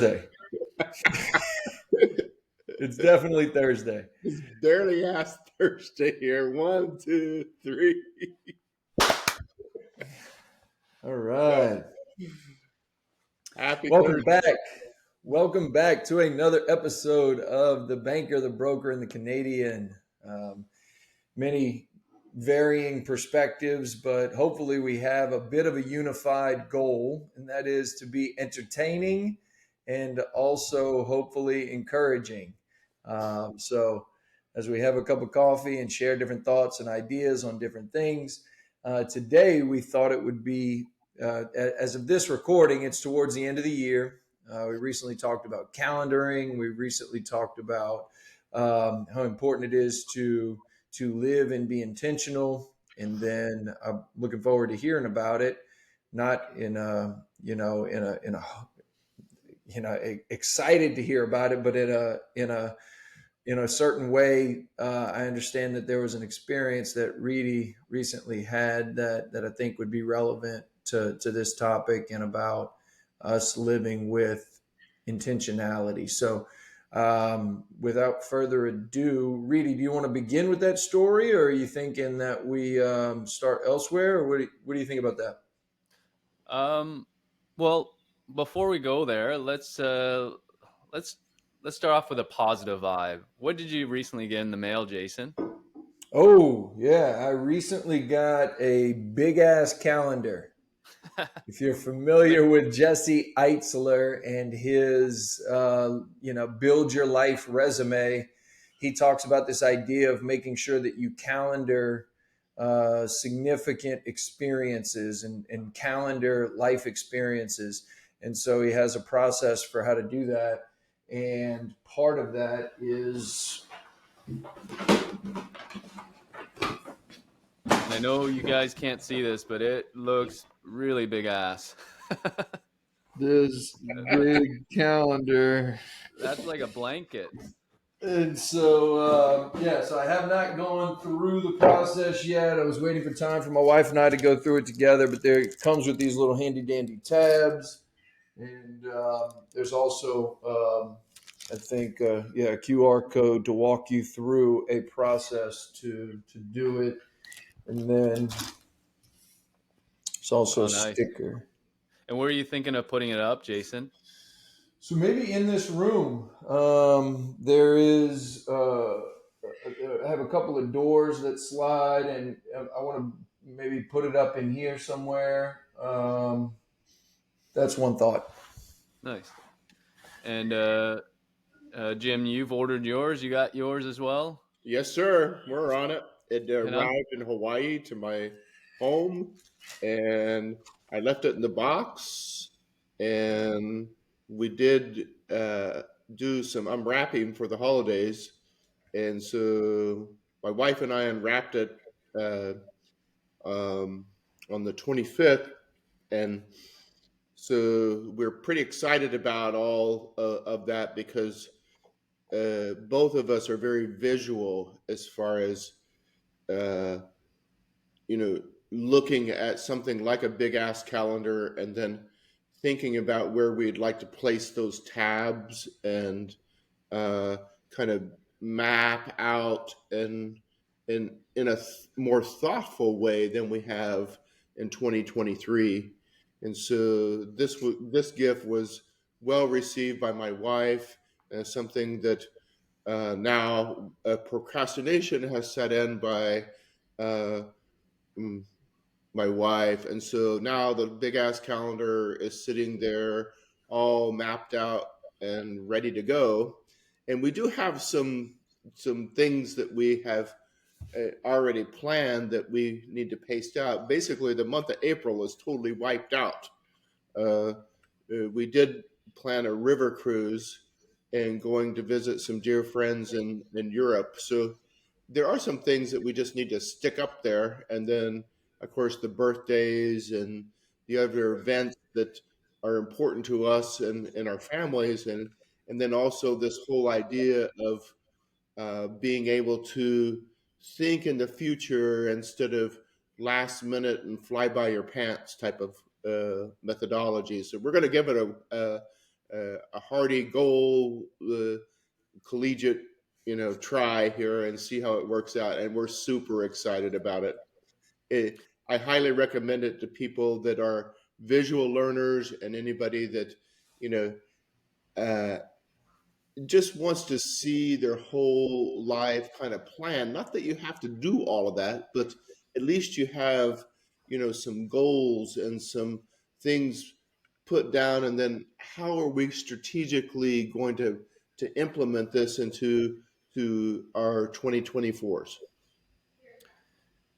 Thursday. It's definitely Thursday. It's barely ass Thursday here. 1, 2, 3. All right. Happy Welcome Thursday. back. Welcome back to another episode of The Banker, the Broker, and the Canadian. Many varying perspectives, but hopefully we have a bit of a unified goal, and that is to be entertaining and also hopefully encouraging. So as we have a cup of coffee and share different thoughts and ideas on different things, today we thought it would be, as of this recording, it's towards the end of the year. We recently talked about calendaring. We recently talked about how important it is to live and be intentional. And then I'm looking forward to hearing about it, not in a, excited to hear about it, but in a certain way. I understand that there was an experience that Riti recently had that I think would be relevant to this topic and about us living with intentionality. So without further ado, Riti, do you want to begin with that story, or are you thinking that we start elsewhere, or what do you think about that? Well, before we go there, let's start off with a positive vibe. What did you recently get in the mail, Jason? Oh, yeah. I recently got a big ass calendar. If you're familiar with Jesse Eitzler and his, build your life resume, he talks about this idea of making sure that you calendar significant experiences and calendar life experiences. And so he has a process for how to do that. And part of that is, I know you guys can't see this, but it looks really big ass. this big calendar. That's like a blanket. And so, so I have not gone through the process yet. I was waiting for time for my wife and I to go through it together, but there it comes with these little handy dandy tabs. And there's also, I think, a QR code to walk you through a process to do it. And then it's also a Nice. sticker. And where are you thinking of putting it up, Jason? So maybe in this room, there is. I have a couple of doors that slide, and I want to maybe put it up in here somewhere. That's one thought. Nice. And Jim, you've ordered yours. You got yours as well. Yes, sir. We're on it. It And I'm arrived in Hawaii to my home, and I left it in the box. And we did do some unwrapping for the holidays. And so my wife and I unwrapped it on the 25th. And so we're pretty excited about all of that because both of us are very visual as far as uh, looking at something like a big ass calendar and then thinking about where we'd like to place those tabs and kind of map out and in a more thoughtful way than we have in 2023. And so this gift was well received by my wife, something that now procrastination has set in by uh, my wife. And so now the big ass calendar is sitting there all mapped out and ready to go. And we do have some things that we have already planned that we need to paste out. Basically, the month of April is totally wiped out. We did plan a river cruise and going to visit some dear friends in Europe. So there are some things that we just need to stick up there. And then, of course, the birthdays and the other events that are important to us and our families. And then also this whole idea of being able to think in the future instead of last minute and fly by your pants type of methodology. So we're going to give it a hearty goal, collegiate, try here and see how it works out. And we're super excited about it. I highly recommend it to people that are visual learners and anybody that, you know, uh, just wants to see their whole life kind of plan. Not that you have to do all of that, but at least you have, some goals and some things put down. And then how are we strategically going to implement this to our 2024s?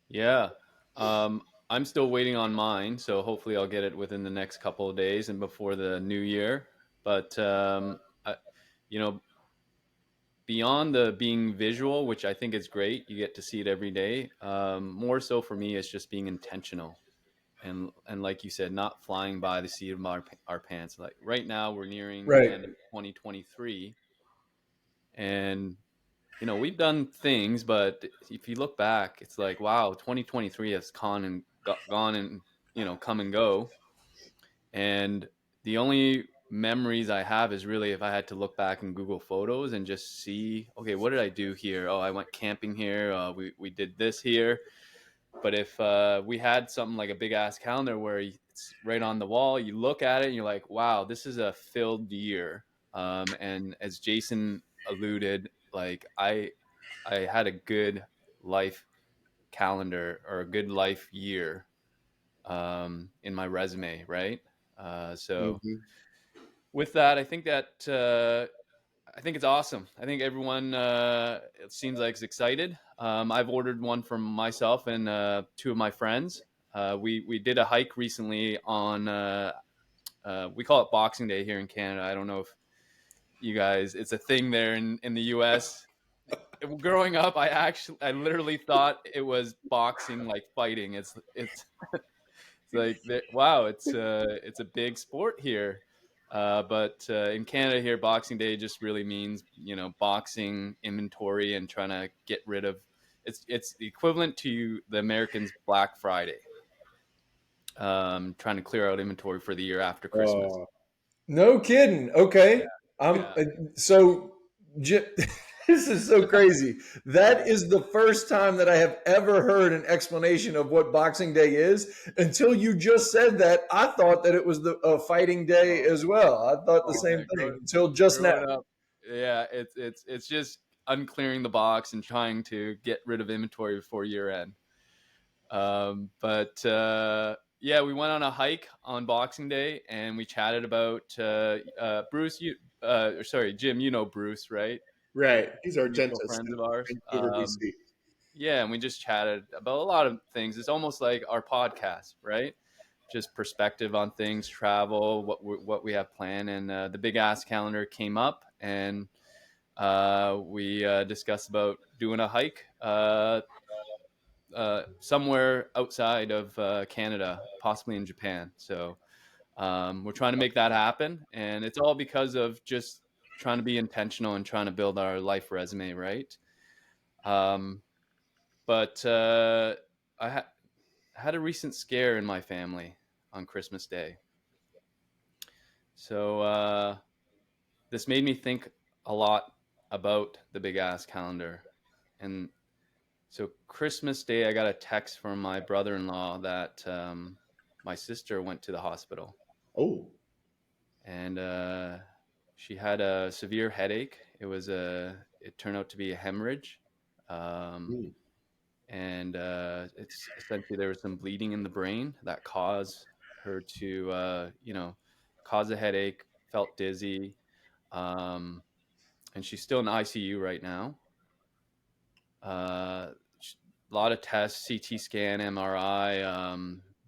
Yeah. Um, I'm still waiting on mine, so hopefully I'll get it within the next couple of days and before the new year. But you know, beyond the being visual, which I think is great, you get to see it every day. More so for me, it's just being intentional and like you said, not flying by the seat of our pants. Like right now, we're nearing the Right. end of 2023, and we've done things, but if you look back, it's like, wow, 2023 has gone and come and go. And the only memories I have is really if I had to look back in Google Photos and just see, okay, what did I do here? Oh, I went camping here. We did this here. But if we had something like a big ass calendar where it's right on the wall, you look at it and you're like, wow, this is a filled year. And as Jason alluded, like I had a good life calendar or a good life year in my resume, right? So Hmm. with that, I think it's awesome. I think everyone it seems like is excited. I've ordered one for myself and two of my friends. We did a hike recently on we call it Boxing Day here in Canada. I don't know if you guys, it's a thing there in the U.S. Growing up, I literally thought it was boxing, like fighting. It's like wow, it's a big sport here. But in Canada here, Boxing Day just really means boxing inventory and trying to get rid of. It's the equivalent to the Americans' Black Friday, trying to clear out inventory for the year after Christmas. Oh, No kidding. Okay. I'm Yeah. so J- this is so crazy. That is the first time that I have ever heard an explanation of what Boxing Day is. Until you just said that, I thought that it was the fighting day Oh, as well. I thought the oh same man, thing until just now. growing up, yeah, it's just unclearing the box and trying to get rid of inventory before year end. But yeah, we went on a hike on Boxing Day and we chatted about Bruce. Or sorry, Jim. You know Bruce, right? right. He's our Mutual dentist friends in of ours. Vancouver, BC. Yeah, and we just chatted about a lot of things. It's almost like our podcast, right? Just perspective on things, travel, what we have planned, and the big ass calendar came up, and we discussed about doing a hike somewhere outside of Canada, possibly in Japan. So we're trying to make that happen, and it's all because of just trying to be intentional and trying to build our life resume, right? Um, but had a recent scare in my family on Christmas Day, so this made me think a lot about the big ass calendar. And so Christmas Day, I got a text from my brother-in-law that my sister went to the hospital, Oh. and she had a severe headache. It turned out to be a hemorrhage, um, Mm. and it's essentially there was some bleeding in the brain that caused her to, cause a headache. Felt dizzy, um, and she's still in ICU right now. Uh, a lot of tests, CT scan, MRI,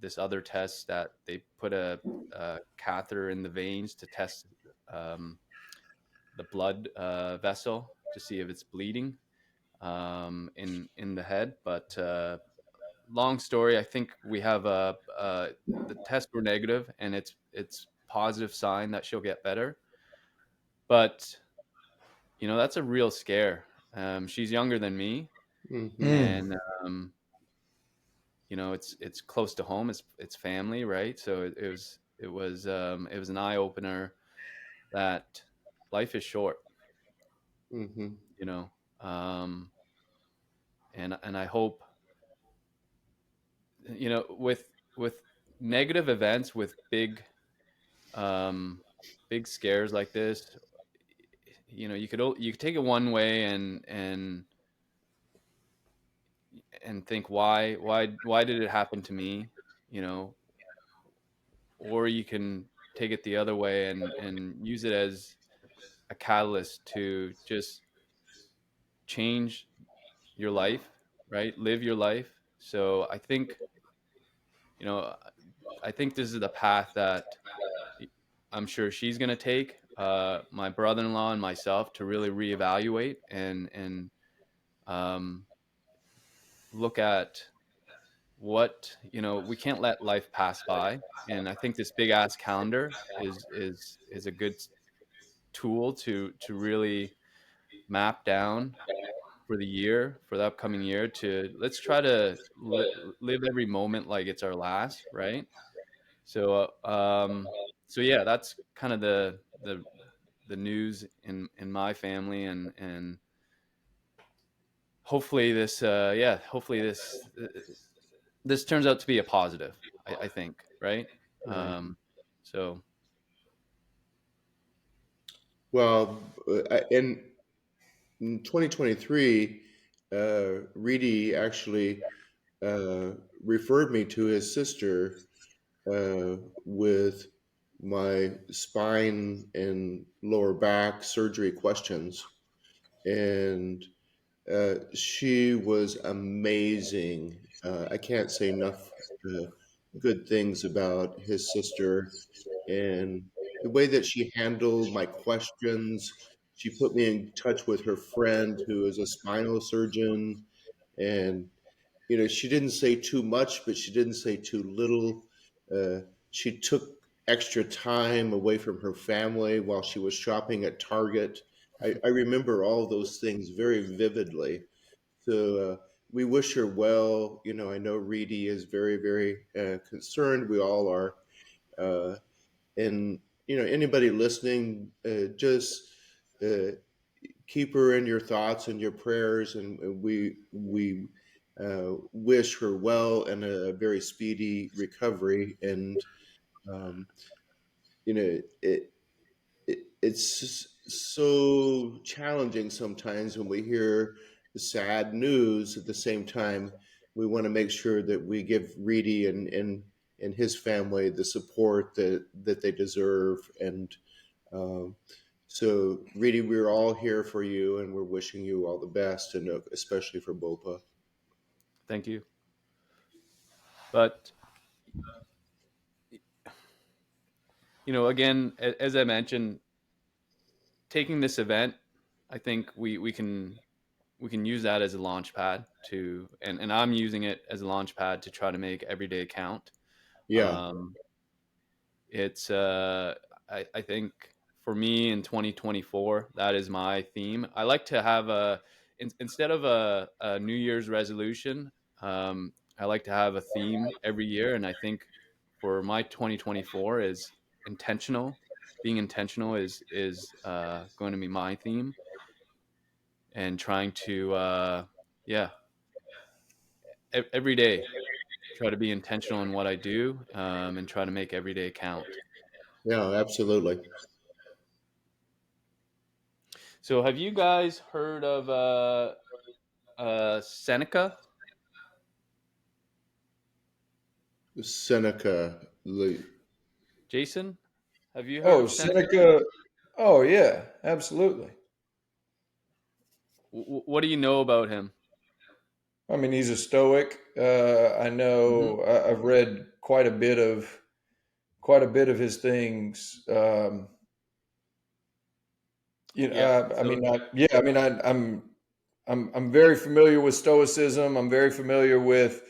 this other test that they put a catheter in the veins to test um, the blood vessel to see if it's bleeding in the head. But long story, I think we have the tests were negative, and it's positive sign that she'll get better. But that's a real scare. She's younger than me, Hmm. Mm. and um, it's close to home. It's family, right? So it was an eye opener that. life is short, Mm-hmm. you know. um, and I hope, with negative events, with um, big scares like this, you could take it one way and think, why did it happen to me, you know, or you can take it the other way and use it as a catalyst to just change your life, right? Live your life. So you know, I think this is the path that I'm sure she's going to take, my brother-in-law and myself, to really reevaluate and um, look at we can't let life pass by. And I think this big ass calendar is a good tool to really map down for the upcoming year, to let's try to live every moment like it's our last, right? So so yeah, that's kind of the news in my family, and hopefully this turns out to be a positive. I think, right? Right. um so Well, in 2023, Riti actually uh, referred me to his sister with my spine and lower back surgery questions. And she was amazing. I can't say enough uh, good things about his sister and the way that she handled my questions. She put me in touch with her friend who is a spinal surgeon, and she didn't say too much, but she didn't say too little. She took extra time away from her family while she was shopping at Target. I remember all those things very vividly. So we wish her well. I know Reedy is very, very concerned. We all are. Uh, and anybody listening, just uh, keep her in your thoughts and your prayers, and we wish her well and a very speedy recovery. And um, it, it's so challenging sometimes when we hear the sad news. At the same time, we want to make sure that we give Reedy and his family the support that they deserve. And um, so, Reedy, we're all here for you, and we're wishing you all the best, and especially for Bopa. thank you. But again, as I mentioned, taking this event, I think we can use that as a launch pad to, and I'm using it as a launch pad to try to make every day count. Yeah, um it's I think for me in 2024, that is my theme. I like to have instead of a New Year's resolution, I like to have a theme every year. And I think for my 2024 is intentional. Being intentional is going to be my theme, and trying to yeah, every day try to be intentional in what I do, and try to make every day count. yeah, absolutely. So, have you guys heard of Seneca? Seneca. Jason, have you heard Oh, of Seneca? Seneca. Oh, yeah, absolutely. What do you know about him? I mean, he's a Stoic. I Hmm. know. I've read quite a bit of his things. Yeah. I So, mean, yeah. I mean, I'm very familiar with Stoicism. I'm very familiar with,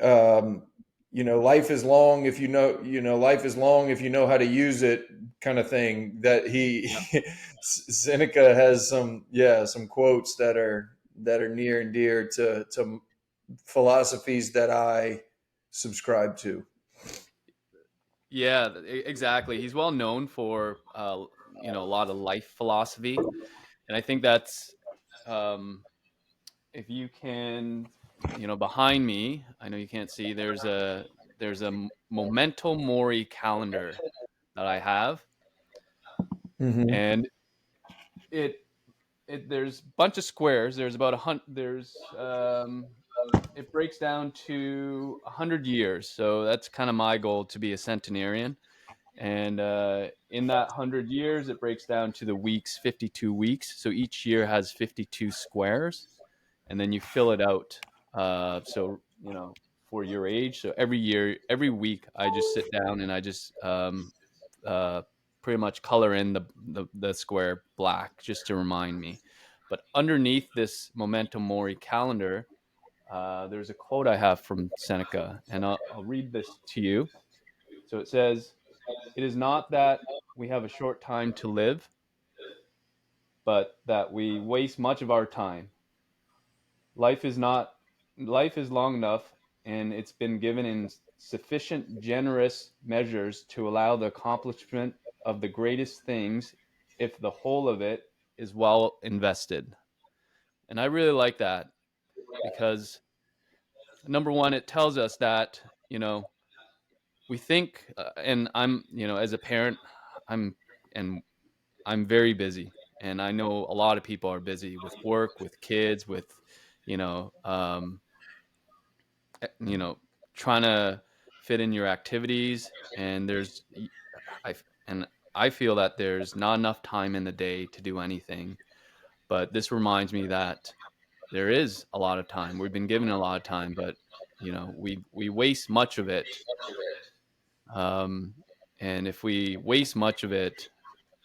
um, life is long if life is long if you know how to use it, kind of thing. That he yeah. Seneca has some quotes that are near and dear to philosophies that I subscribe to. Yeah, exactly. He's well known for a lot of life philosophy. And I think that's, um, if you can, behind me, I know you can't see, there's a memento mori calendar that I have, Hmm. and it there's a bunch of squares. There's about a hundred. It breaks down to 100 years. So that's kind of my goal, to be a centenarian. And in that 100 years, it breaks down to the weeks, 52 weeks. So each year has 52 squares, and then you fill it out. So for your age. So every year, every week, I just sit down and I just uh, pretty much color in the square black just to remind me. But underneath this Memento Mori calendar, there's a quote I have from Seneca, and I'll read this to you. So it says, "It is not that we have a short time to live, but that we waste much of our time. Life is not Life is long enough, and it's been given in sufficient generous measures to allow the accomplishment of the greatest things, if the whole of it is well invested." And I really like that, because number one, it tells us that, we think, and I'm, as a parent, I'm and I'm very busy, and I know a lot of people are busy with work, with kids, with, you know, um, you know, trying to fit in your activities, and I, and I feel that there's not enough time in the day to do anything. But this reminds me that there is a lot of time. We've been given a lot of time, but we waste much of it. Um, and if we waste much of it,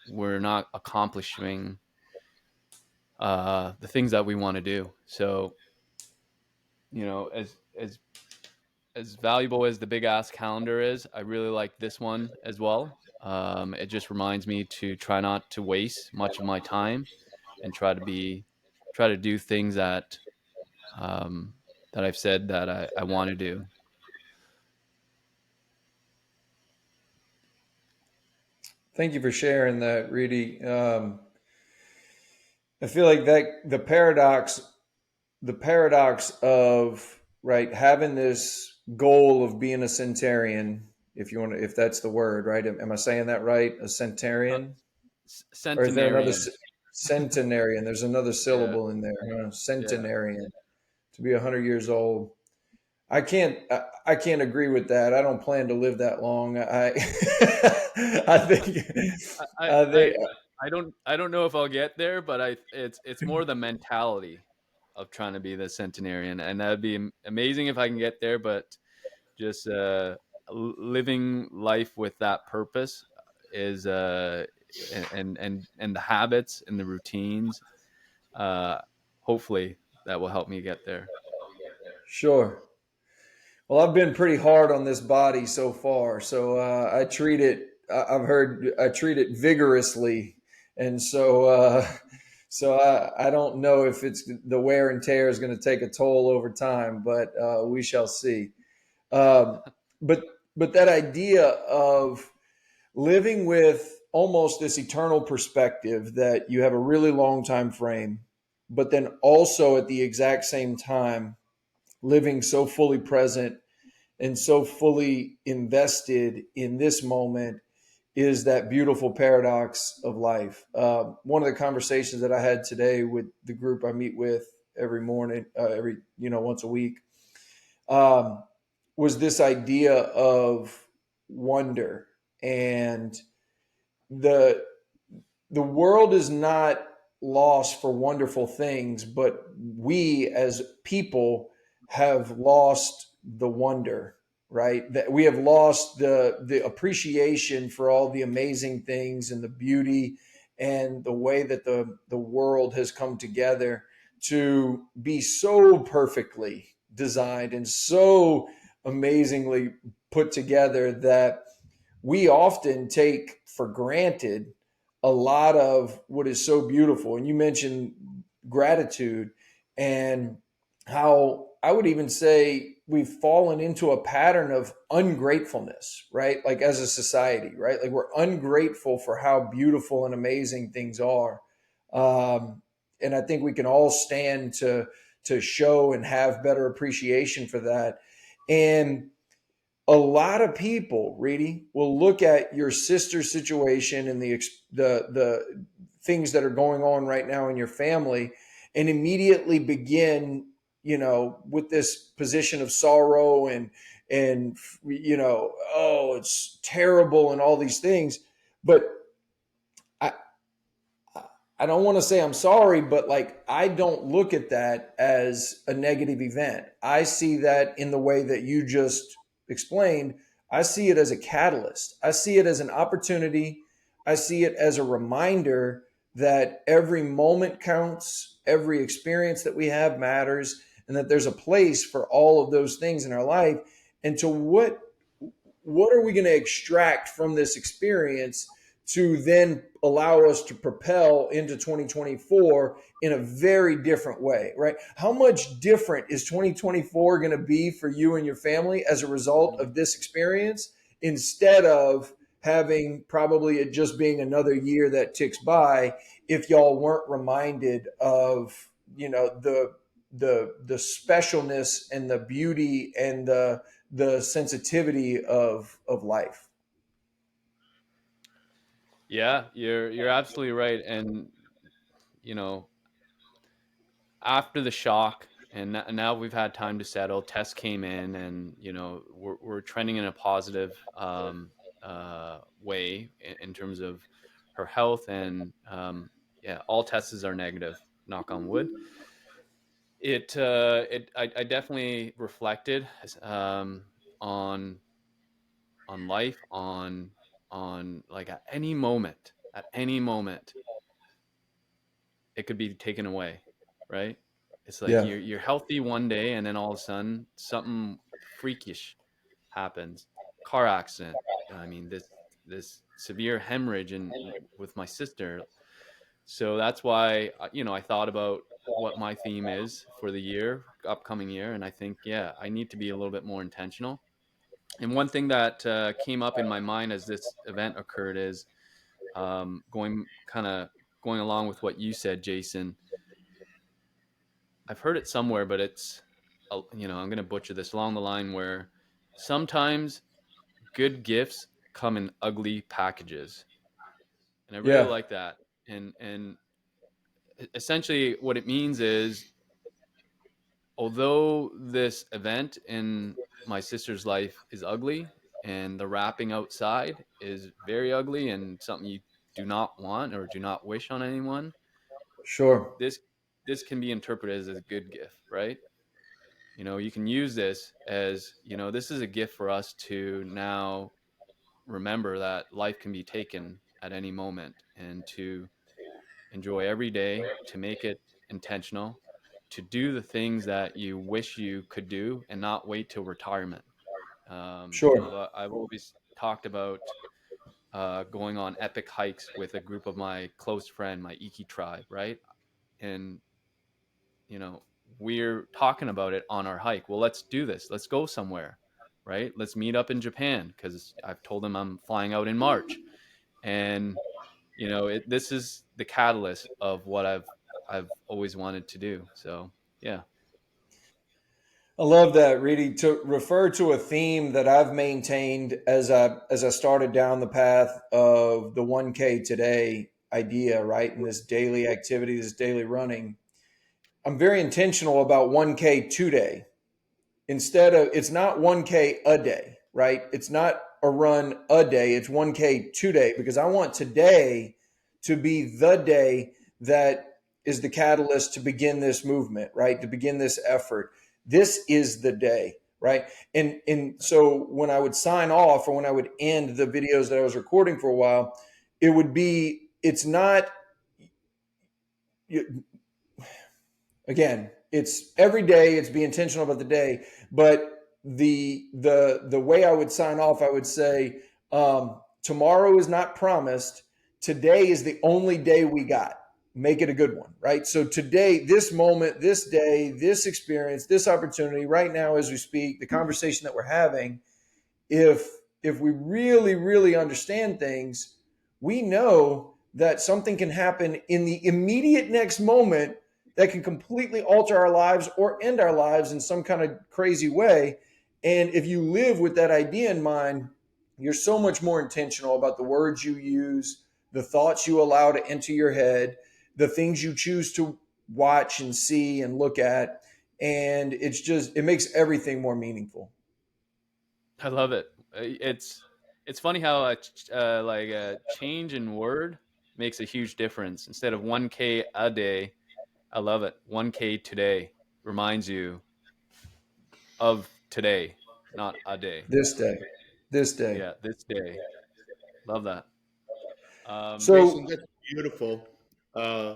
we're not accomplishing the things that we want to do. So, as valuable as the big ass calendar is, I really like this one as well. It just reminds me to try not to waste much of my time, and try to do things um, that I've said that I want to do. Thank you for sharing that, Riti. I feel like that the paradox of right having this goal of being a centurion, if you want to, if that's the word, right? Am I saying that right? A Uh, centurion, or is there another Centenarian. centenarian? There's another Yeah, syllable in there. Huh? yeah. Centenarian, to be 100 years old. I can't agree with that. I don't plan to live that long. I think I, I, I think I I don't know if I'll get there, but it's more the mentality of trying to be the centenarian, and that'd be amazing if I can get there. But just living life with that purpose is and the habits and the routines. Uh, Hopefully, that will help me get there. sure. Well, I've been pretty hard on this body so far, so I treat it. I've heard I treat it vigorously, and so I don't know if it's the wear and tear is going to take a toll over time, but we shall see. Um, but but that idea of living with almost this eternal perspective that you have a really long time frame, but then also at the exact same time living so fully present and so fully invested in this moment is that beautiful paradox of life. One of the conversations that I had today with the group I meet with every morning, every once a week, um, was this idea of wonder. And the the world is not lost for wonderful things, but we as people have lost the wonder, right? That we have lost the appreciation for all the amazing things and the beauty and the way that the world has come together to be so perfectly designed and so amazingly put together that we often take for granted a lot of what is so beautiful. And you mentioned gratitude and how I would even say we've fallen into a pattern of ungratefulness, right? Like as a society, right? Like we're ungrateful for how beautiful and amazing things are. Um, and I think we can all stand to show and have better appreciation for that. And a lot of people, Riti, will look at your sister's situation and the things that are going on right now in your family, and immediately begin, with this position of sorrow and oh, it's terrible and all these things. But I, I don't want to say I'm sorry, but like I don't look at that as a negative event. I see that in the way that you just explained. I see it as a catalyst. I see it as an opportunity. I see it as a reminder that every moment counts, every experience that we have matters, and that there's a place for all of those things in our life. And to what are we going to extract from this experience to then allow us to propel into 2024 in a very different way, right? How much different is 2024 going to be for you and your family as a result Mhm. of this experience, instead of having probably it just being another year that ticks by, if y'all weren't reminded of, the specialness and the beauty and the sensitivity of life. Yeah, you're absolutely right. And you know, after the shock, and now we've had time to settle. Tess came in, and we're trending in a positive way in terms of her health, and yeah, all tests are negative. Knock on wood. I definitely reflected um, on life, on like at any moment it could be taken away, right? It's like Yeah, you're healthy one day, and then all of a sudden something freakish happens. Car accident. I mean, this severe hemorrhage in with my sister. So that's why I thought about what my theme is for the upcoming year, and I think, yeah, I need to be a little bit more intentional. And one thing that came up in my mind as this event occurred is going along with what you said, Jason. I've heard it somewhere, but I'm going to butcher this, along the line where sometimes good gifts come in ugly packages. And I really yeah, like that. And essentially what it means is, although this event in my sister's life is ugly, and the wrapping outside is very ugly and something you do not want or do not wish on anyone, sure, this this can be interpreted as a good gift, right? You can use this as, this is a gift for us to now remember that life can be taken at any moment, and to enjoy every day, to make it intentional, to do the things that you wish you could do and not wait till retirement. sure. I've always talked about going on epic hikes with a group of my close friend, my Iki tribe, right? And you know, we're talking about it on our hike. Well, let's do this. Let's go somewhere, right? Let's meet up in Japan, because I've told them I'm flying out in March, and this is the catalyst of what I've always wanted to do. So yeah. I love that, Riti. To refer to a theme that I've maintained as I started down the path of the 1K today idea, right? And this daily activity, this daily running. I'm very intentional about 1K today. Instead of, it's not 1K a day, right? It's not a run a day, it's 1K today, because I want today to be the day that is the catalyst to begin this movement, right? To begin this effort. This is the day, right? And so when I would sign off, or when I would end the videos that I was recording for a while, it would be, it's not, again, it's every day, it's be intentional about the day. But the way I would sign off, I would say, tomorrow is not promised. Today is the only day we got. make it a good one, right? So today, this moment, this day, this experience, this opportunity, right now as we speak, the conversation that we're having, if we really really understand things, we know that something can happen in the immediate next moment that can completely alter our lives or end our lives in some kind of crazy way. And if you live with that idea in mind, you're so much more intentional about the words you use, the thoughts you allow to enter your head, the things you choose to watch and see and look at. And it makes everything more meaningful. I love it. It's funny how like a change in word makes a huge difference. Instead of 1K a day, I love it. 1K today reminds you of today, not a day. This day. This day. Yeah, this day. Love that. Jason, So that's beautiful. Uh,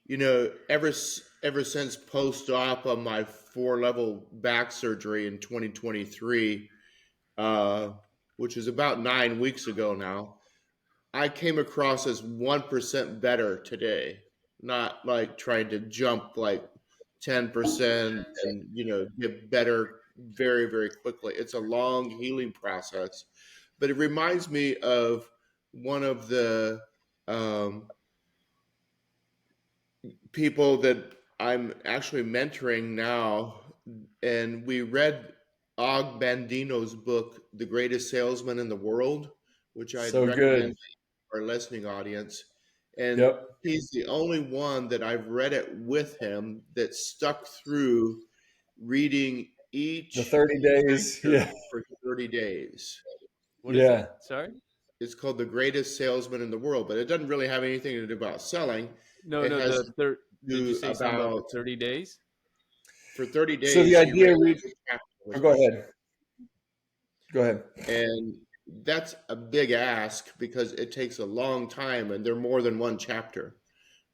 you know, ever since post-op on my 4-level back surgery in 2023, uh, which is about 9 weeks ago now, I came across as 1% better today. Not like trying to jump like 10% and get better very, very quickly. It's a long healing process. But it reminds me of one of the um, people that I'm actually mentoring now, and we read Og Bandino's book, The Greatest Salesman in the World, which I'd so recommend good. to our listening audience. And Yep. he's the only one that I've read it with him that stuck through reading The each 30 days. chapter Yeah. for 30 days. What is Yeah. it? Sorry? It's called The Greatest Salesman in the World, but it doesn't really have anything to do about selling. No, It no, has the to third. Did you do say something about the about 30 days? for 30 So the days, he read idea read every chapter oh, with go me. ahead. Go ahead. And that's a big ask because it takes a long time and they're more than one chapter.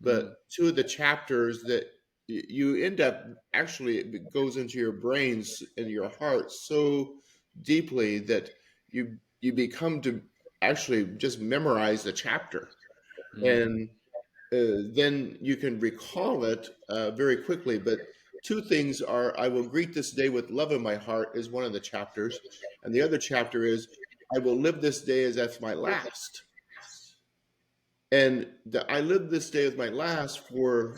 Mm, But two of the chapters that you end up actually, it goes into your brains and your heart so deeply that you become to actually just memorize the chapter. mm, And then you can recall it very quickly. But two things are I will greet this day with love in my heart is one of the chapters. And the other chapter is I will live this day as that's my last. And I live this day as my last for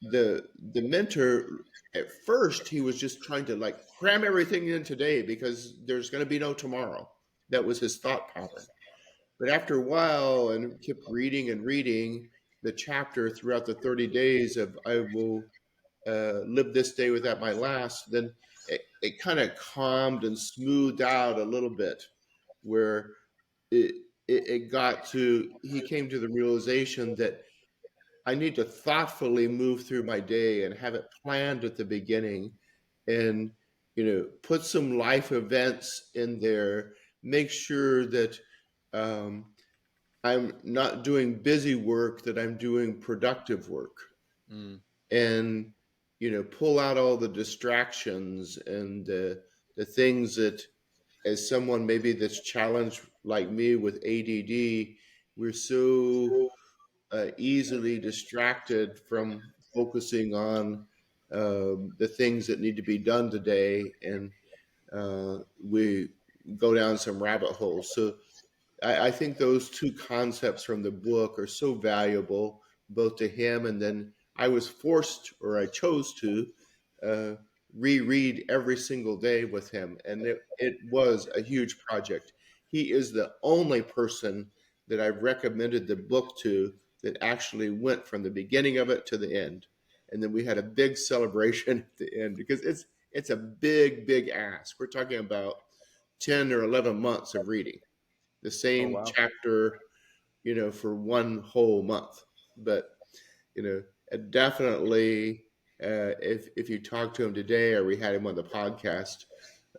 the mentor. At first, he was just trying to like cram everything in today because there's going to be no tomorrow. That was his thought pattern. But after a while, and kept reading and reading the chapter throughout the 30 days of I will live this day without my last, then it kind of calmed and smoothed out a little bit, where it, it got to, he came to the realization that I need to thoughtfully move through my day and have it planned at the beginning and, put some life events in there, make sure that um, I'm not doing busy work, that I'm doing productive work, mm, and pull out all the distractions and the things that, as someone maybe that's challenged like me with ADD, we're so easily distracted from focusing on the things that need to be done today, and we go down some rabbit holes. So I think those two concepts from the book are so valuable, both to him, and then I was forced, or I chose to, uh, reread every single day with him. And it was a huge project. He is the only person that I've recommended the book to that actually went from the beginning of it to the end. And then we had a big celebration at the end because it's a big, big ask. We're talking about 10 or 11 months of reading the oh same wow. chapter, for one whole month. But definitely, if you talk to him today, or we had him on the podcast,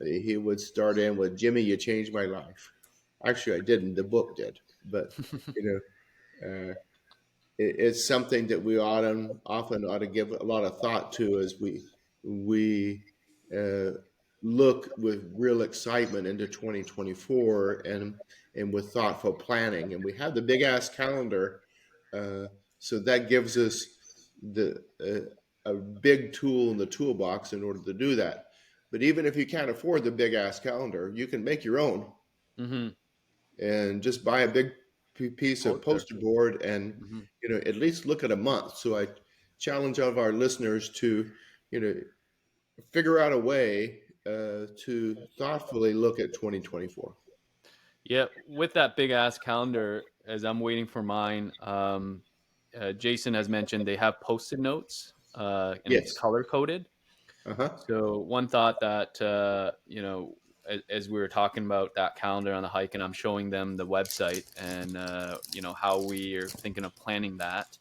he would start in with, "Jimmy, you changed my life." Actually, I didn't. The book did, but you it's something that we often ought to give a lot of thought to as we uh, look with real excitement into 2024 and with thoughtful planning. And we have the big ass calendar uh, So that gives us the a big tool in the toolbox in order to do that. But even if you can't afford the big ass calendar, you can make your own Mm-hmm. and just buy a big piece of Poster. poster board and Mm-hmm. at least look at a month. So I challenge all of our listeners to you know figure out a way to thoughtfully look at 2024. Yeah, with that big ass calendar, as I'm waiting for mine, Jason has mentioned they have post-it notes, and it's Yes. color coded. Uh-huh. So one thought that as we were talking about that calendar on the hike, and I'm showing them the website and how we are thinking of planning that.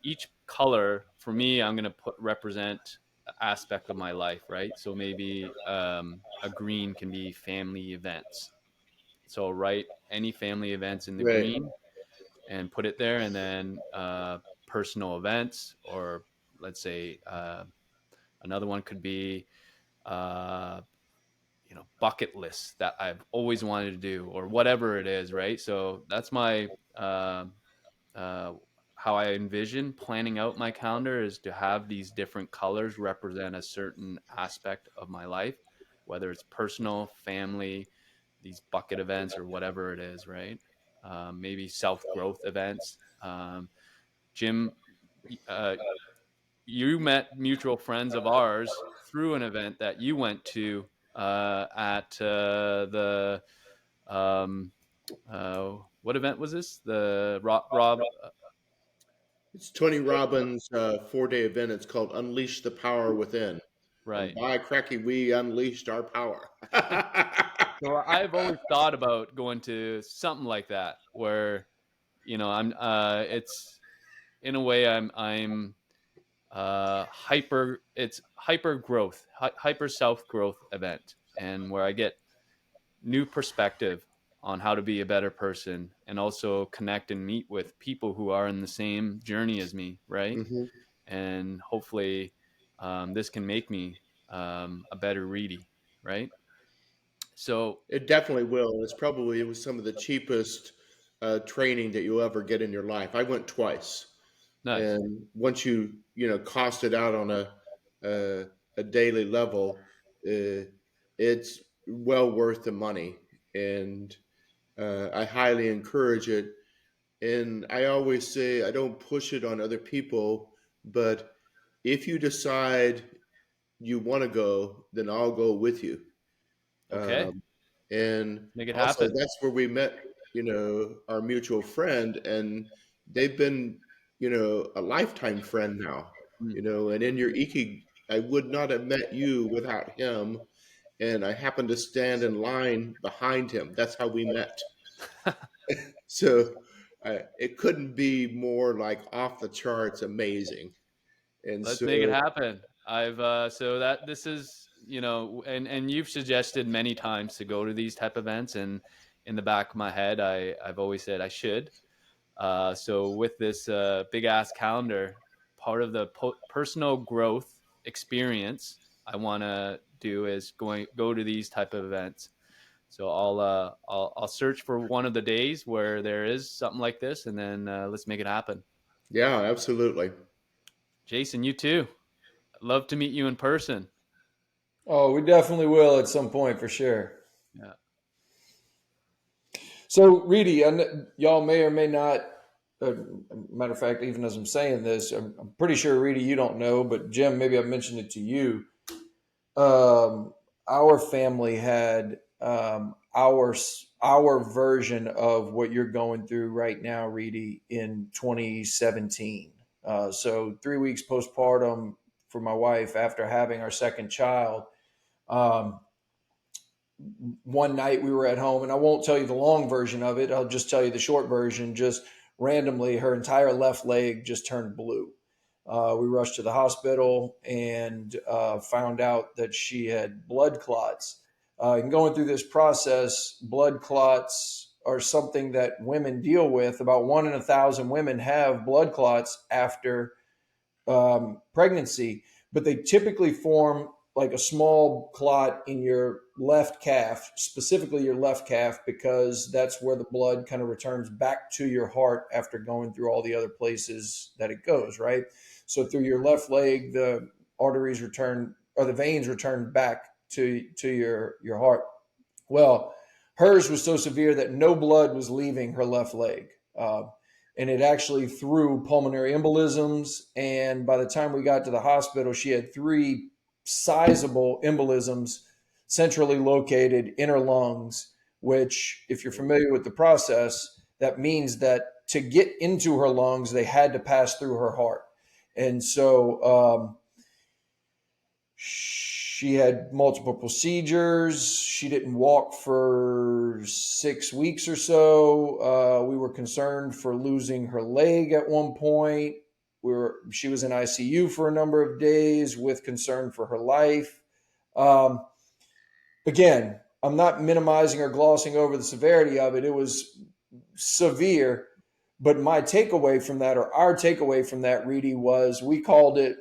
Each color for me, I'm going to put represent aspect of my life, right? So maybe a green can be family events. So write any family events in the Right. green and put it there, and then personal events, or let's say another one could be uh, bucket lists that I've always wanted to do, or whatever it is, right? So that's my uh, how I envision planning out my calendar, is to have these different colors represent a certain aspect of my life, whether it's personal, family, these bucket events, or whatever it is, right? Maybe self growth events. Jim, uh, you met mutual friends of ours through an event that you went to at the um, what event was this? The Rob, It's Tony Robbins' 4-day event. It's called Unleash the Power Within. And right. by cracky, we unleashed our power. So I've always thought about going to something like that, where I'm it's in a way I'm hyper it's hyper growth, hyper self growth event, and where I get new perspective on how to be a better person, and also connect and meet with people who are in the same journey as me, right? Hmm. And hopefully this can make me a better Riti, right? So It definitely will. It was some of the cheapest training that you'll ever get in your life. I went twice. nice. And once cost it out on a, a daily level, it's well worth the money. And I highly encourage it. And I always say I don't push it on other people, but if you decide you want to go, then I'll go with you. Okay, Um, and make it also, happen. that's where we met, our mutual friend, and they've been, a lifetime friend now, Mm. and in your Iki, I would not have met you without him. And I happened to stand in line behind him. That's how we met. So it couldn't be more like off the charts amazing. And Let's so, make it happen. I've so that this is and you've suggested many times to go to these type events, and in the back of my head, I've always said I should. So with this big ass calendar, part of the personal growth experience I want to do is go to these type of events. So I'll search for one of the days where there is something like this, and then let's make it happen. yeah, absolutely. Jason, you too. I'd love to meet you in person. Oh, we definitely will at some point for sure. Yeah. So, Reedy, y'all may or may not. Matter of fact, even as I'm saying this, I'm pretty sure, Reedy, you don't know, but Jim, maybe I mentioned it to you. Our family had our version of what you're going through right now, Reedy, in 2017. So 3 weeks postpartum for my wife after having our second child. Um, one night we were at home, and I won't tell you the long version of it. I'll just tell you the short version. Just randomly, her entire left leg just turned blue. We rushed to the hospital and found out that she had blood clots. And going through this process, blood clots are something that women deal with. About 1 in 1,000 women have blood clots after pregnancy, but they typically form like a small clot in your left calf, specifically your left calf, because that's where the blood kind of returns back to your heart after going through all the other places that it goes, right? So through your left leg, the arteries return, or the veins return back to your heart. Well, hers was so severe that no blood was leaving her left leg. And it actually threw pulmonary embolisms. And by the time we got to the hospital, she had three sizable embolisms centrally located in her lungs, which, if you're familiar with the process, that means that to get into her lungs, they had to pass through her heart. And so she had multiple procedures. She didn't walk for 6 weeks or so. We were concerned for losing her leg at one point. She was in ICU for a number of days with concern for her life. Um, Again, I'm not minimizing or glossing over the severity of it. It was severe. But my takeaway from that, or our takeaway from that, Riti, was we called it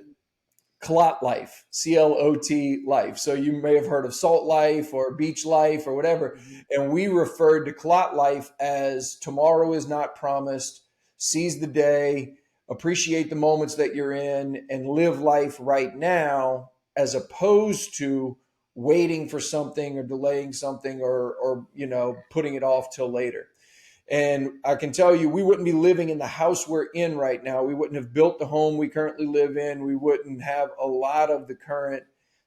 clot life, CLOT life. So you may have heard of salt life or beach life or whatever. And we referred to clot life as tomorrow is not promised, seize the day, appreciate the moments that you're in, and live life right now, as opposed to waiting for something or delaying something, or putting it off till later. And I can tell you, we wouldn't be living in the house we're in right now. We wouldn't have built the home we currently live in. We wouldn't have a lot of the current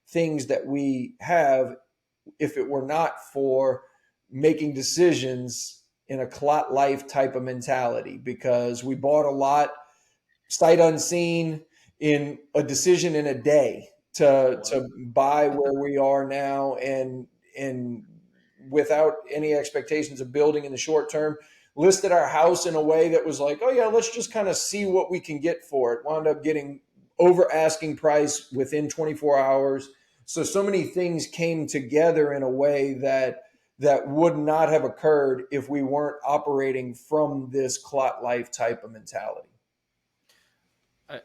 things that we have if it were not for making decisions in a clot life type of mentality, because we bought a lot sight unseen in a decision in a day to buy where we are now, and without any expectations of building in the short term, listed our house in a way that was like, oh yeah, let's just kind of see what we can get for it. Wound up getting over asking price within 24 hours. So many things came together in a way that would not have occurred if we weren't operating from this clot life type of mentality.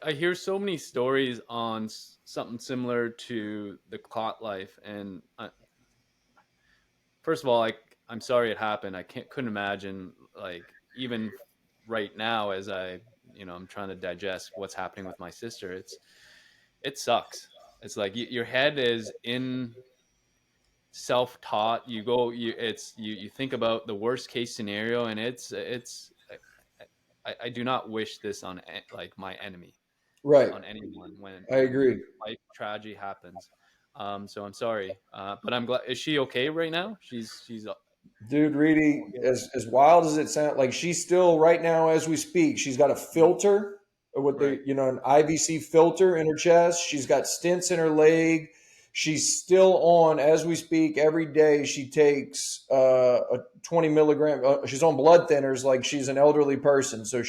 I hear so many stories on something similar to the clot life, and first of all, I'm sorry it happened. I couldn't imagine, like, even right now, as I'm trying to digest what's happening with my sister. It sucks. It's like your head is in self-taught. You think about the worst case scenario, and I do not wish this on like my enemy, Right. on anyone when I agree. life tragedy happens. So I'm sorry, but I'm glad. Is she okay right now? She's Dude, Reedy, okay. as wild as it sounds, like she's still right now as we speak, she's got a filter with Right. an IVC filter in her chest. She's got stents in her leg. She's still on as we speak. Every day she takes a 20 milligram. She's on blood thinners like she's an elderly person. So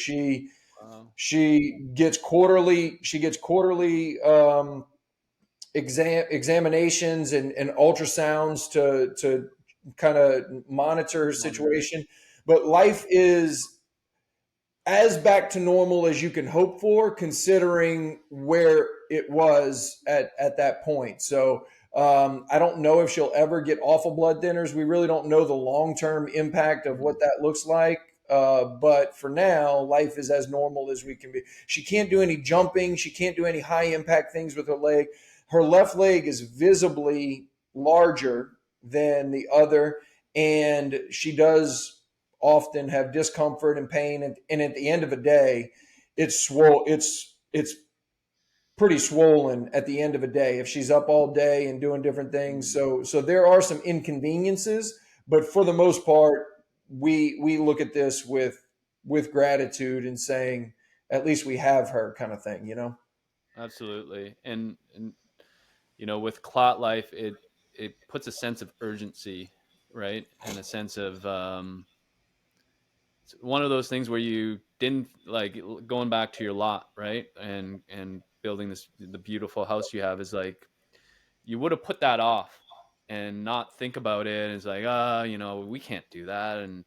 Wow. she gets quarterly. Examinations and ultrasounds to kind of monitor her Monitor. situation. But life is as back to normal as you can hope for, considering where it was at that point. So I don't know if she'll ever get off of blood thinners. We really don't know the long term impact of what that looks like. But for now, life is as normal as we can be. She can't do any jumping. She can't do any high impact things with her leg. Her left leg is visibly larger than the other, and she does often have discomfort and pain. And at the end of a day, it's pretty swollen at the end of a day if she's up all day and doing different things. So there are some inconveniences, but for the most part, we look at this with gratitude and saying, at least we have her, kind of thing. Absolutely. And with clot life, it puts a sense of urgency, right? And a sense of it's one of those things where you didn't, like, going back to your lot, right? And building the beautiful house you have, is like you would have put that off and not think about it. It's like, we can't do that. And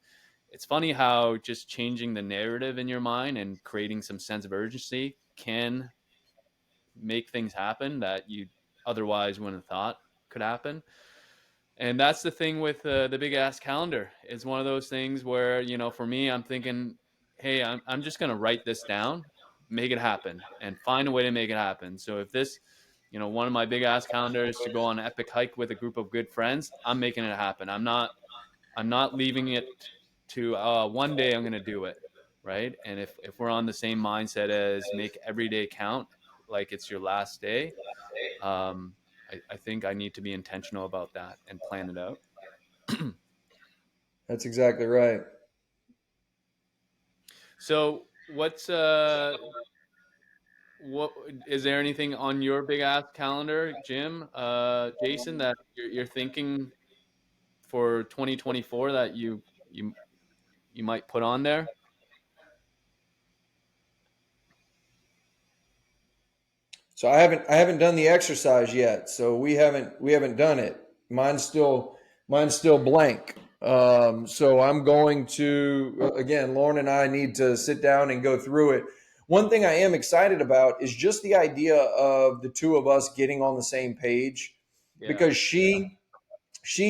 it's funny how just changing the narrative in your mind and creating some sense of urgency can make things happen that you otherwise wouldn't have thought could happen. And that's the thing with the big ass calendar. It's one of those things where, for me, I'm thinking, hey, I'm just going to write this down, make it happen, and find a way to make it happen. So if this, one of my big ass calendars to go on an epic hike with a group of good friends, I'm making it happen. I'm not leaving it to one day I'm going to do it. Right. And if we're on the same mindset as make every day count, like it's your last day, um, I think I need to be intentional about that and plan it out. That's exactly right. So what is there anything on your big ass calendar, Jim, Jason, that you're thinking for 2024 that you might put on there? So I haven't done the exercise yet. So we haven't done it. Mine's still blank. So I'm going to again, Lauren and I need to sit down and go through it. One thing I am excited about is just the idea of the two of us getting on the same page, Yeah. because she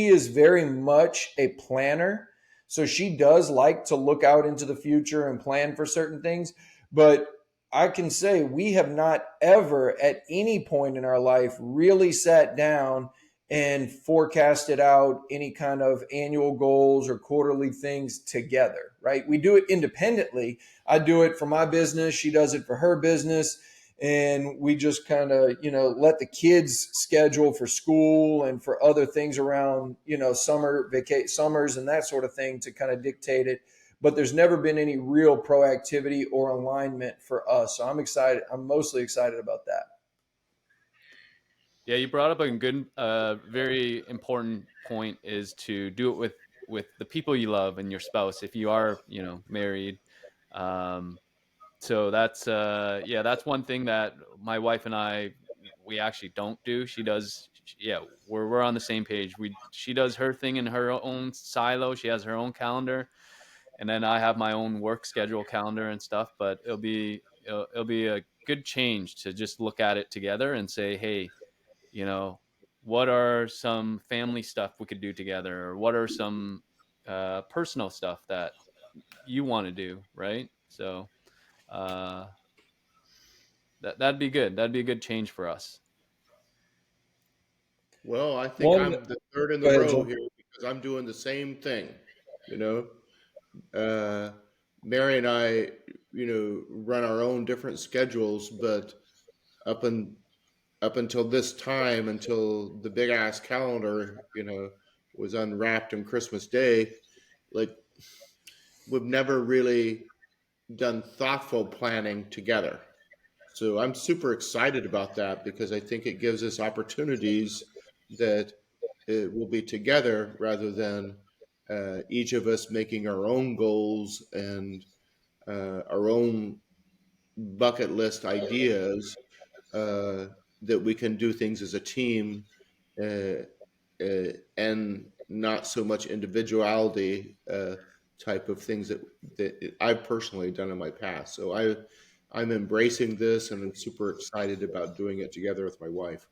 is very much a planner. So she does like to look out into the future and plan for certain things. But I can say we have not ever at any point in our life really sat down and forecasted out any kind of annual goals or quarterly things together, right? We do it independently. I do it for my business. She does it for her business, and we just kind of let the kids schedule for school and for other things around summers and that sort of thing to kind of dictate it. But there's never been any real proactivity or alignment for us, so I'm excited. I'm mostly excited about that. Yeah, you brought up a good, very important point, is to do it with the people you love and your spouse if you are, married. Um, so yeah, that's one thing that my wife and I, we actually don't do. She does. Yeah, we're on the same page. She does her thing in her own silo. She has her own calendar, and then I have my own work schedule calendar and stuff. But it'll be a good change to just look at it together and say, hey, you know, what are some family stuff we could do together, or what are some personal stuff that you want to do, right? So uh, that'd be good. That'd be a good change for us. Well, I think One, I'm the third in the go ahead, row Jim. here because I'm doing the same thing. You know, uh, Mary and I, run our own different schedules, but up and up until this time, until the big ass calendar, was unwrapped on Christmas Day, like we've never really done thoughtful planning together. So I'm super excited about that because I think it gives us opportunities that will be together rather than each of us making our own goals and our own bucket list ideas, uh, that we can do things as a team, uh, and not so much individuality, type of things that I've personally done in my past. So I'm embracing this and I'm super excited about doing it together with my wife.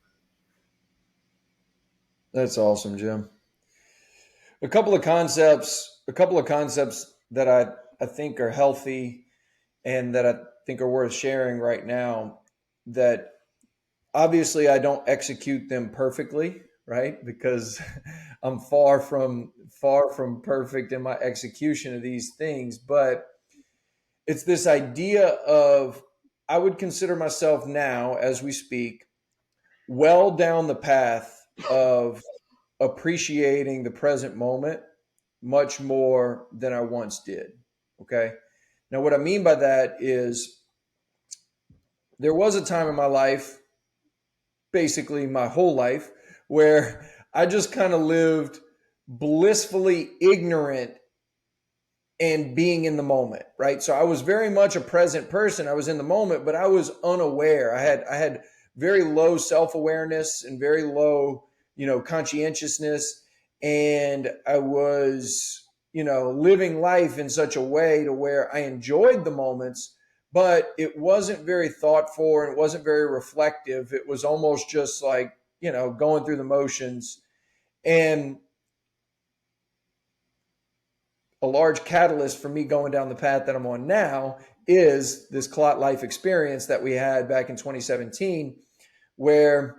That's awesome, Jim. A couple of concepts that I think are healthy and that I think are worth sharing right now, that obviously I don't execute them perfectly, right? Because I'm far from perfect in my execution of these things, but it's this idea of, I would consider myself now as we speak well down the path of appreciating the present moment much more than I once did. Okay. Now, what I mean by that is there was a time in my life, basically my whole life, where I just kind of lived blissfully ignorant and being in the moment, right? So I was very much a present person. I was in the moment, but I was unaware. I had very low self-awareness and very low, conscientiousness, and I was, living life in such a way to where I enjoyed the moments, but it wasn't very thoughtful and it wasn't very reflective. It was almost just like, going through the motions. And a large catalyst for me going down the path that I'm on now is this clot life experience that we had back in 2017, where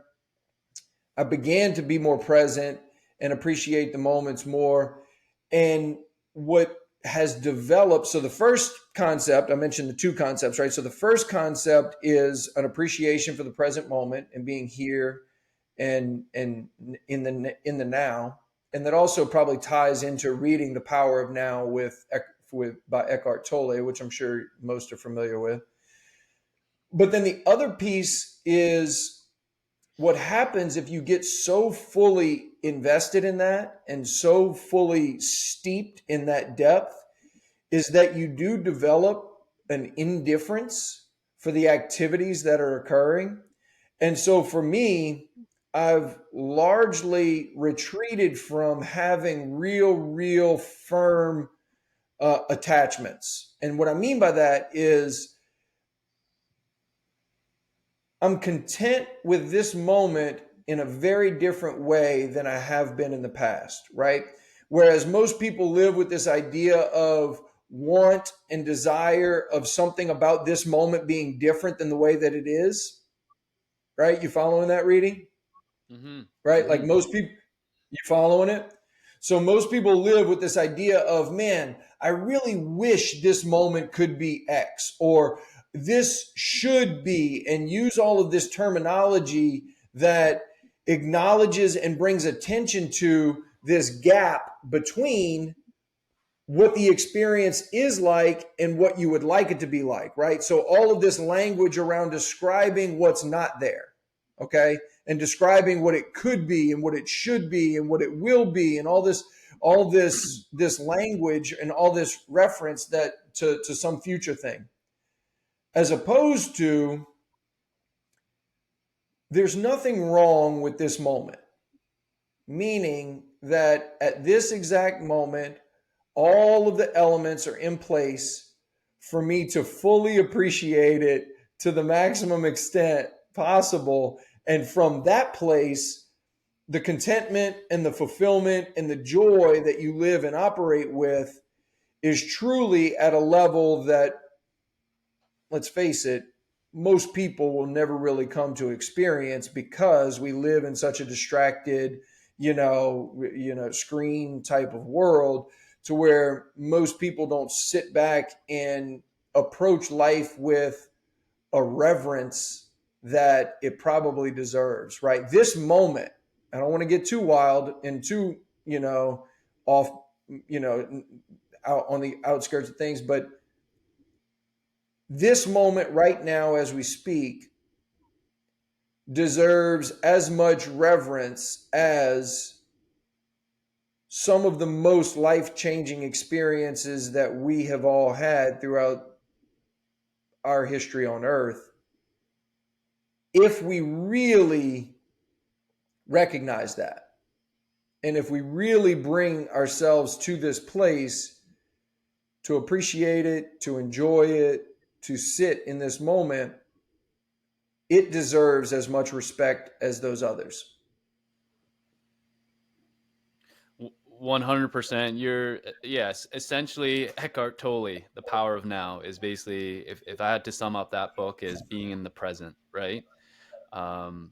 I began to be more present and appreciate the moments more. And what has developed, so the first concept, I mentioned the two concepts, right? So the first concept is an appreciation for the present moment and being here and in the now. And that also probably ties into reading The Power of Now with by Eckhart Tolle, which I'm sure most are familiar with. But then the other piece is what happens if you get so fully invested in that and so fully steeped in that depth is that you do develop an indifference for the activities that are occurring. And so for me, I've largely retreated from having real firm attachments. And what I mean by that is I'm content with this moment in a very different way than I have been in the past, right? Whereas most people live with this idea of want and desire of something about this moment being different than the way that it is, right? You following that, reading? Mm-hmm. Right? Like Mm-hmm. most people, you following it? So most people live with this idea of, man, I really wish this moment could be X, or this should be, and use all of this terminology that acknowledges and brings attention to this gap between what the experience is like and what you would like it to be like, right? So all of this language around describing what's not there, okay? And describing what it could be and what it should be and what it will be and all this language and all this reference that to some future thing. As opposed to there's nothing wrong with this moment, meaning that at this exact moment all of the elements are in place for me to fully appreciate it to the maximum extent possible. And from that place, the contentment and the fulfillment and the joy that you live and operate with is truly at a level that, let's face it, most people will never really come to experience because we live in such a distracted, screen type of world to where most people don't sit back and approach life with a reverence that it probably deserves, right? This moment, I don't want to get too wild and too, off, out on the outskirts of things, but this moment right now as we speak deserves as much reverence as some of the most life-changing experiences that we have all had throughout our history on earth, if we really recognize that and if we really bring ourselves to this place to appreciate it, to enjoy it, to sit in this moment, it deserves as much respect as those others. 100%. You're yes, essentially Eckhart Tolle, The Power of Now is basically, if I had to sum up that book, is being in the present, right?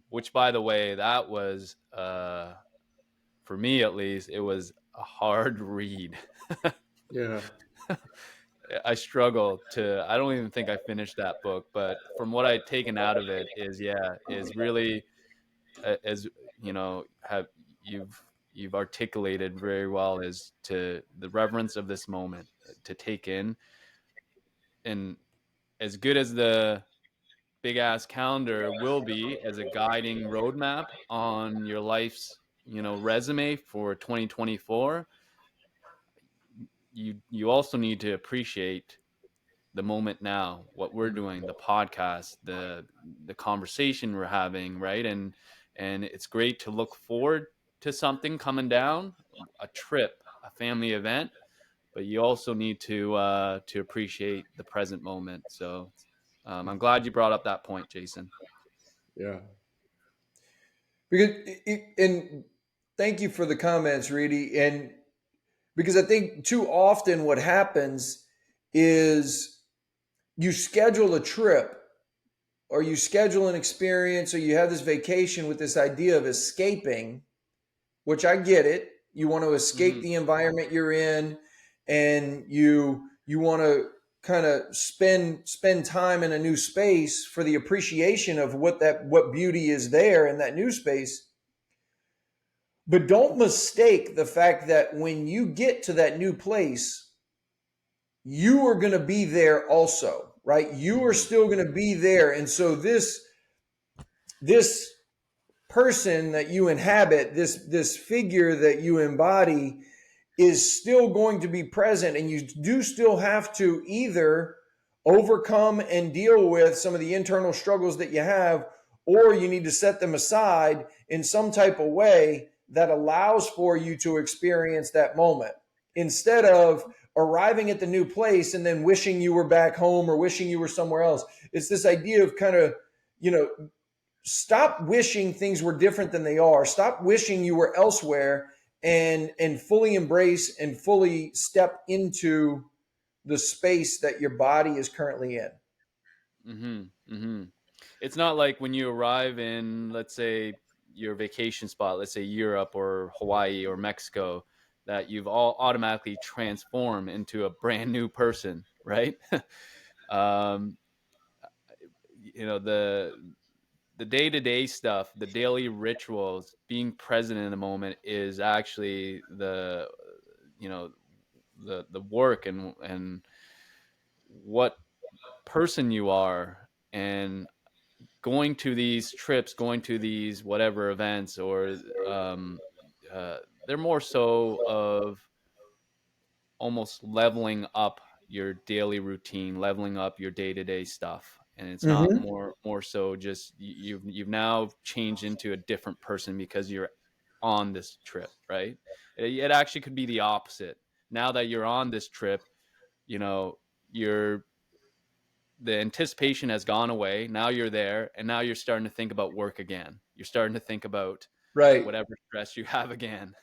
Which by the way, that was for me at least, it was a hard read. Yeah. I struggle to, I don't even think I finished that book, but from what I'd taken out of it is, yeah, is really, as you know, have you've articulated very well, is to the reverence of this moment to take in. And as good as the big ass calendar will be as a guiding roadmap on your life's, resume for 2024, you also need to appreciate the moment now, what we're doing, the podcast, the conversation we're having, right? And it's great to look forward to something coming down, a trip, a family event, but you also need to appreciate the present moment. So I'm glad you brought up that point, Jason. Yeah. And thank you for the comments, Riti. And Because I think too often what happens is you schedule a trip or you schedule an experience or you have this vacation with this idea of escaping, which I get it. You want to escape Hmm. the environment you're in, and you want to kind of spend time in a new space for the appreciation of what beauty is there in that new space. But don't mistake the fact that when you get to that new place, you are going to be there also, right? You are Mhm. still going to be there. And so this person that you inhabit, this figure that you embody is still going to be present, and you do still have to either overcome and deal with some of the internal struggles that you have, or you need to set them aside in some type of way that allows for you to experience that moment instead of arriving at the new place and then wishing you were back home or wishing you were somewhere else. It's this idea of kind of, you know, stop wishing things were different than they are. Stop wishing you were elsewhere, and fully embrace and fully step into the space that your body is currently in. Hmm. Hmm. It's not like when you arrive in, let's say, your vacation spot, let's say Europe or Hawaii or Mexico, that you've all automatically transformed into a brand new person, right? um, the day to day stuff, the daily rituals, being present in the moment is actually you know the work and what person you are, and going to these trips, going to these whatever events, or um, they're more so of almost leveling up your daily routine, leveling up your day to day stuff, and it's not Mm-hmm. more so just you've now changed into a different person because you're on this trip, right? It actually could be the opposite. Now that you're on this trip, you know, you're the anticipation has gone away. Now you're there, and now you're starting to think about work again. You're starting to think about Right. whatever stress you have again.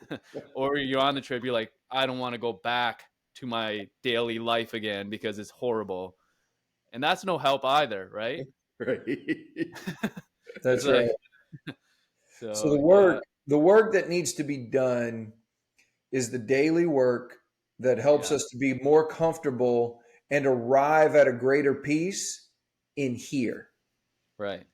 Or you're on the trip, you're like, I don't want to go back to my daily life again because it's horrible. And that's no help either, right? Right. It's That's right. like, So so yeah, the work that needs to be done is the daily work that helps yeah, us to be more comfortable and arrive at a greater peace in here. right.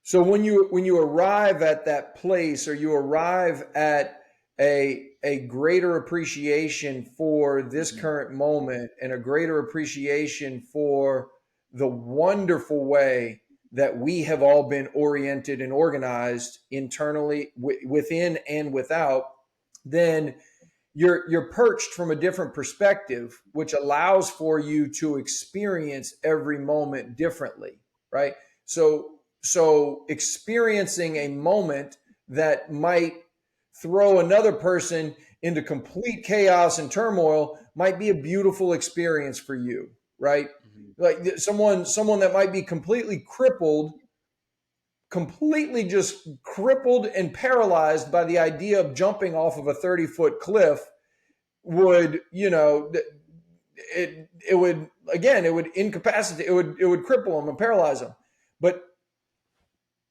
So when you arrive at that place, or you arrive at a greater appreciation for this Mhm. current moment, and a greater appreciation for the wonderful way that we have all been oriented and organized internally, within and without, then you're perched from a different perspective, which allows for you to experience every moment differently, right? So experiencing a moment that might throw another person into complete chaos and turmoil might be a beautiful experience for you, right? Mhm. Like someone that might be completely just crippled and paralyzed by the idea of jumping off of a 30-foot cliff would, it would, again, it would incapacitate, it would cripple them and paralyze them. But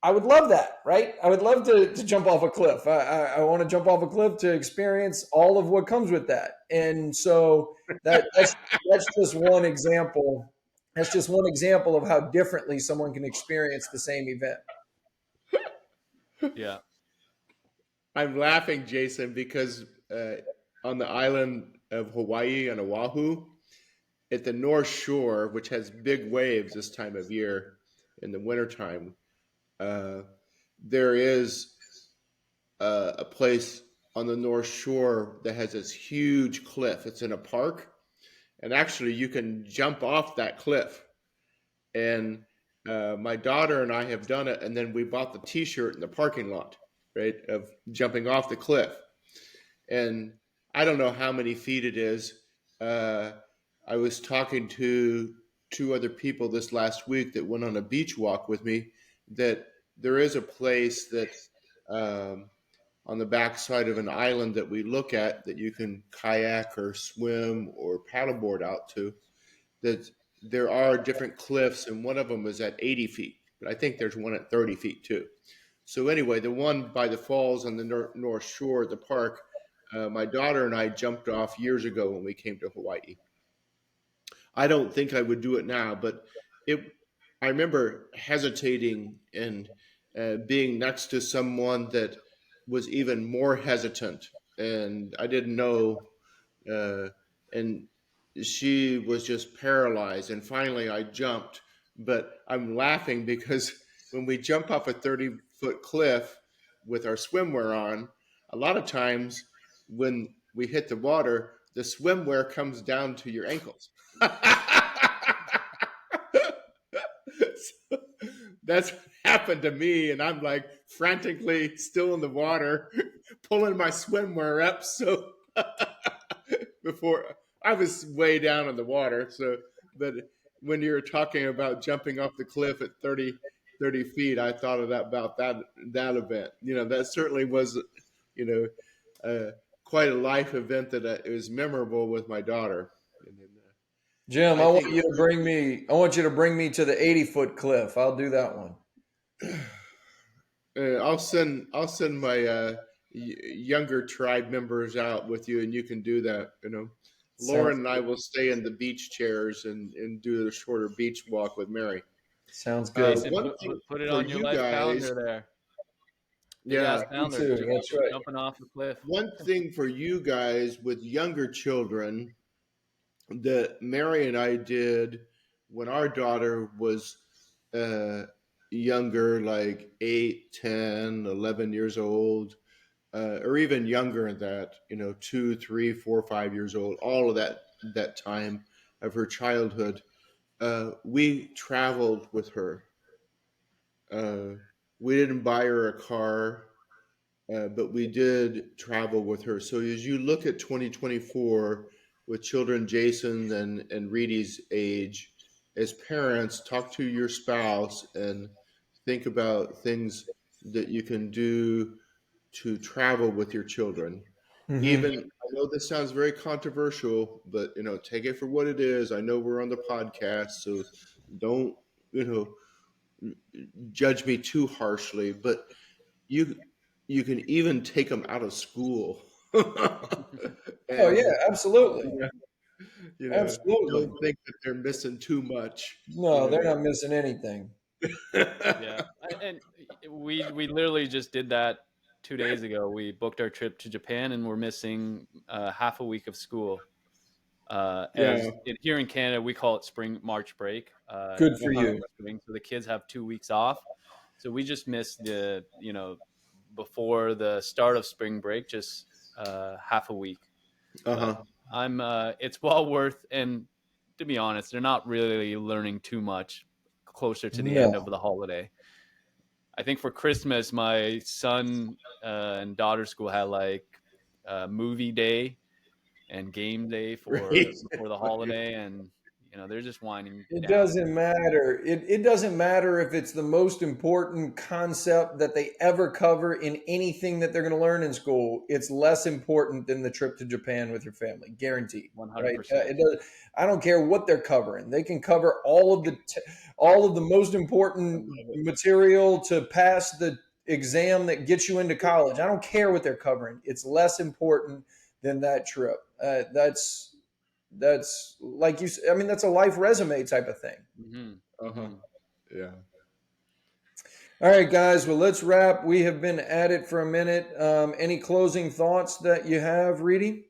I would love that, right? I would love to jump off a cliff. I want to jump off a cliff to experience all of what comes with that. And so that's just one example. That's just one example of how differently someone can experience the same event. Yeah. I'm laughing, Jason, because on the island of Hawaii on Oahu, at the North Shore, which has big waves this time of year in the wintertime, uh, there is a place on the North Shore that has this huge cliff. It's in a park, and actually, you can jump off that cliff. And my daughter and I have done it, and then we bought the T-shirt in the parking lot, right, of jumping off the cliff. And I don't know how many feet it is. Uh, I was talking to two other people this last week that went on a beach walk with me. That there is a place that um, on the backside of an island that we look at that you can kayak or swim or paddleboard out to, that there are different cliffs, and one of them is at 80 feet, but I think there's one at 30 feet too. So anyway, the one by the falls on the north shore of the park, my daughter and I jumped off years ago when we came to Hawaii. I don't think I would do it now, but it. I remember hesitating and being next to someone that was even more hesitant, and I didn't know, uh, and she was just paralyzed. And finally, I jumped, but I'm laughing because when we jump off a 30-foot cliff with our swimwear on, a lot of times when we hit the water, the swimwear comes down to your ankles. So that's what happened to me, and I'm like frantically still in the water, pulling my swimwear up. So before I was way down in the water. So, but when you were talking about jumping off the cliff at 30 feet, I thought of that about that event. That certainly was, you quite a life event that it was memorable with my daughter. And then, Jim, I think I want you to bring me to the 80-foot cliff. I'll do that one. I'll send my younger tribe members out with you, and you can do that. Sounds Lauren and I will stay in the beach chairs and do a shorter beach walk with Mary. sounds good. Jason, One thing put it for on your you life guys, calendar there. Big ass yeah, Me calendar. too. Just That's right. jumping off the cliff. one thing for you guys with younger children that Mary and I did when our daughter was uh, younger, like 8, 10, 11 years old, or even younger than that, 2, 3, 4, 5 years old, all of that time of her childhood, we traveled with her. Uh, we didn't buy her a car, but we did travel with her. So as you look at 2024 with children Jason and Riti's age, as parents, talk to your spouse and think about things that you can do to travel with your children. Hmm. Even I know this sounds very controversial, but take it for what it is. I know we're on the podcast, so don't you know judge me too harshly. But you you can even take them out of school, Oh yeah, and absolutely, you know, absolutely. don't think that they're missing too much. You No, they're know. not missing anything. Yeah, and we literally just did that 2 days ago. We booked our trip to Japan, and we're missing half a week of school. Yeah. Here in Canada, we call it spring March break. Good In for Japan, you. it's spring, so the kids have 2 weeks off. So we just missed before the start of spring break, just half a week. But Uh-huh. it's well worth. And to be honest, they're not really learning too much closer to the end of No, the holiday. I think for Christmas, my son and daughter's school had like movie day and game day for Right. before the holiday, and they're just winding it down. doesn't matter. It doesn't matter if it's the most important concept that they ever cover in anything that they're going to learn in school. It's less important than the trip to Japan with your family, guaranteed. One hundred Right? percent. It does, I don't care what they're covering. They can cover all of the most I important love it. material to pass the exam that gets you into college. I don't care what they're covering. It's less important than that trip. That's like you. I mean, that's a life resume type of thing. Hmm. Uh-huh. Hmm. Yeah. All right, guys. Well, let's wrap. We have been at it for a minute. Any closing thoughts that you have, Reedy?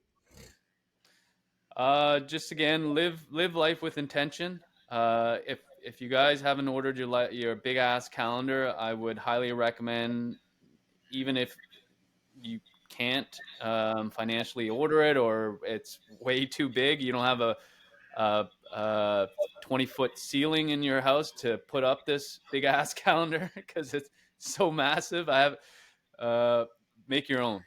Just again, live life with intention. If you guys haven't ordered your big ass calendar, I would highly recommend. Even if you can't financially order it, or it's way too big, you don't have a 20-foot ceiling in your house to put up this big ass calendar because it's so massive. I have uh, make your own,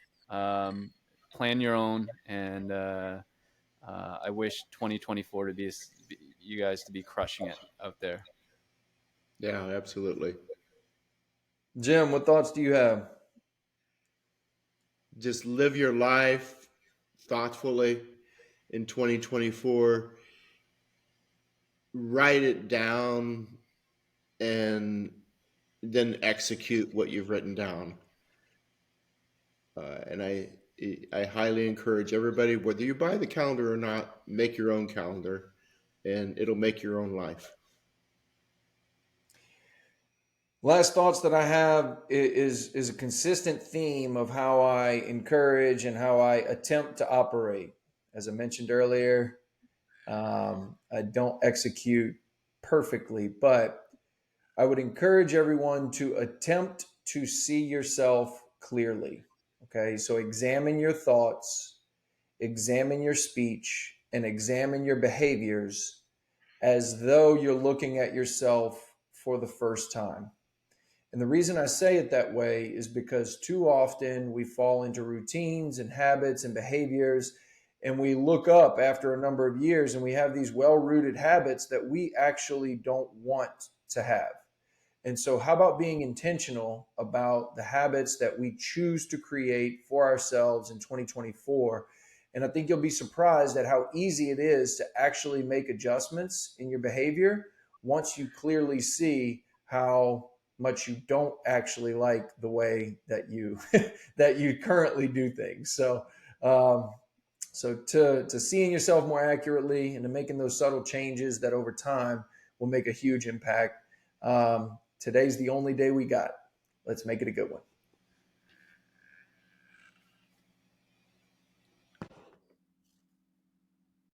plan your own, and I wish 2024 to be you guys to be crushing it out there. Yeah, absolutely. Jim, what thoughts do you have? just live your life thoughtfully in 2024. Write it down and then execute what you've written down. And I highly encourage everybody, whether you buy the calendar or not, make your own calendar, and it'll make your own life. Last thoughts that I have is a consistent theme of how I encourage and how I attempt to operate. As I mentioned earlier, I don't execute perfectly, but I would encourage everyone to attempt to see yourself clearly. Okay, so examine your thoughts, examine your speech, and examine your behaviors as though you're looking at yourself for the first time. And the reason I say it that way is because too often we fall into routines and habits and behaviors, and we look up after a number of years and we have these well rooted habits that we actually don't want to have. And so, how about being intentional about the habits that we choose to create for ourselves in 2024? And I think you'll be surprised at how easy it is to actually make adjustments in your behavior once you clearly see how much you don't actually like the way that you that you currently do things. Um, so to seeing yourself more accurately and to making those subtle changes that over time will make a huge impact. Today's the only day we got. Let's make it a good one.